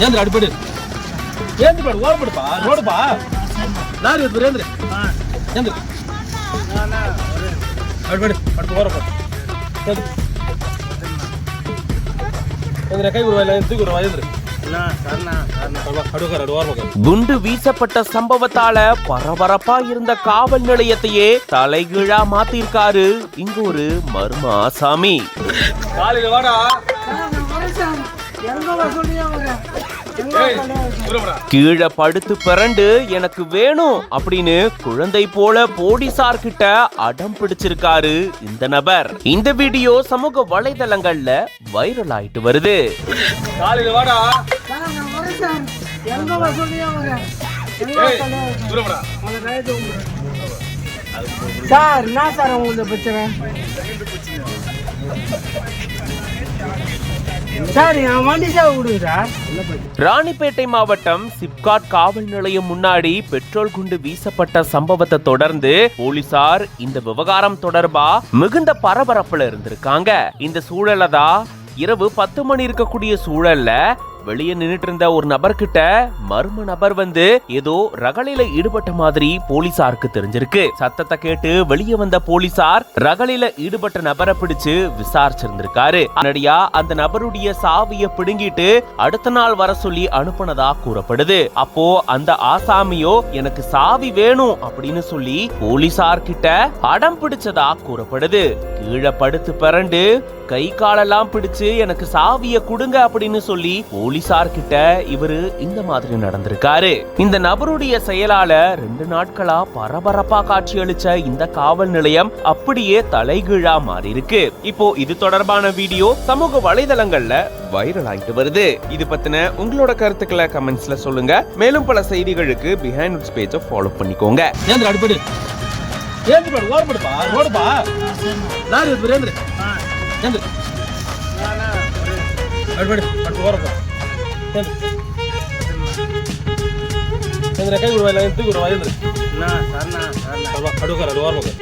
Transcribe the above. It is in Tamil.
ஏந்திர அடிப்படு ஏந்திரப்பாடு ஓரப்படுப்பா ரோடுப்பா லாரி எடுத்து ஏந்திர ஏந்திர அடிப்படு அடுத்து ஓரப்பாடு ஏந்திர கை விடுவாயில தூக்கி விடுவா ஏந்திர குண்டு வீசப்பட்ட சம்பவத்தால பரபரப்பா இருந்த காவல் நிலையத்தையே தலைகீழா மாத்திருக்காரு இங்க ஒரு மர்ம ஆசாமி. காலையில வாடா கீழே படுத்து பிறண்டு எனக்கு வேணும் அப்படின்னு குழந்தை போல போலீசார் கிட்ட அடம் பிடிச்சிருக்காரு இந்த நபர். இந்த வீடியோ சமூக வலைதளங்கள்ல வைரல் ஆயிட்டு வருது. காலையில வாடா சார் என்ன சார் உங்களுக்கு பிரச்சனை சார் என் வண்டி சார் விடுங்க சார். ராணிப்பேட்டை மாவட்டம் சிப்காட் காவல் நிலையம் முன்னாடி பெட்ரோல் குண்டு வீசப்பட்ட சம்பவத்தை தொடர்ந்து போலீசார் இந்த விவகாரம் தொடர்பா மிகுந்த பரபரப்புல இருந்திருக்காங்க. இந்த சூழல தான் இரவு 10 மணி இருக்கக்கூடிய சூழல்ல வெளியே நின்னுட்டு இருந்த ஒரு நபர்கிட்ட மர்ம நபர் வந்து ஏதோ ரகளையில ஈடுபட்ட மாதிரி போலீசாருக்கு தெரிஞ்சிருக்கு. சத்தத்தை கேட்டு வெளியே வந்த போலீசார் ரகளையில ஈடுபட்ட நபரை பிடிச்சு விசாரிச்சிருந்திருக்காரு. உடனடியா அந்த நபருடைய சாவியை பிடுங்கிட்டு அடுத்த நாள் வர சொல்லி அனுப்புனதா கூறப்படுது. அப்போ அந்த ஆசாமியோ எனக்கு சாவி வேணும் அப்படின்னு சொல்லி போலீசார் கிட்ட அடம் பிடிச்சதா கூறப்படுது. கீழே படுத்து பிறண்டு கை காலெல்லாம் பிடிச்சு எனக்கு சாவிய கொடுங்க அப்படின்னு சொல்லி போலீசார் கிட்ட இவரு இந்த மாதிரி நடந்திருக்காரு. இந்த நபருடைய செயலால 2 நாட்களா பரபரப்பா காட்சியளிச்ச இந்த காவல் நிலையம் அப்படியே தலைகீழா மாறி இருக்கு. இப்போ இது தொடர்பான வீடியோ சமூக வலைதளங்கள்ல வைரல் ஆயிட்டு வருது. இது பத்தின உங்களோட கருத்துக்களை கமெண்ட்ஸ்ல சொல்லுங்க. மேலும் பல செய்திகளுக்கு பிஹைண்ட் நோட்ஸ் பேஜை ஃபாலோ பண்ணிக்கோங்க. ஏந்திர அடிப்படு ஏந்திரப்பாடு ஓரப்படுப்பா ரோடுப்பா லாரி எடுத்து ஏந்திர ஏந்திர அடிப்படு அடுத்து ஓரப்பா ஏந்திர கை விடுவாயில தூக்கி விடுவா ஏந்திர அடுக்கார ஓரப்பா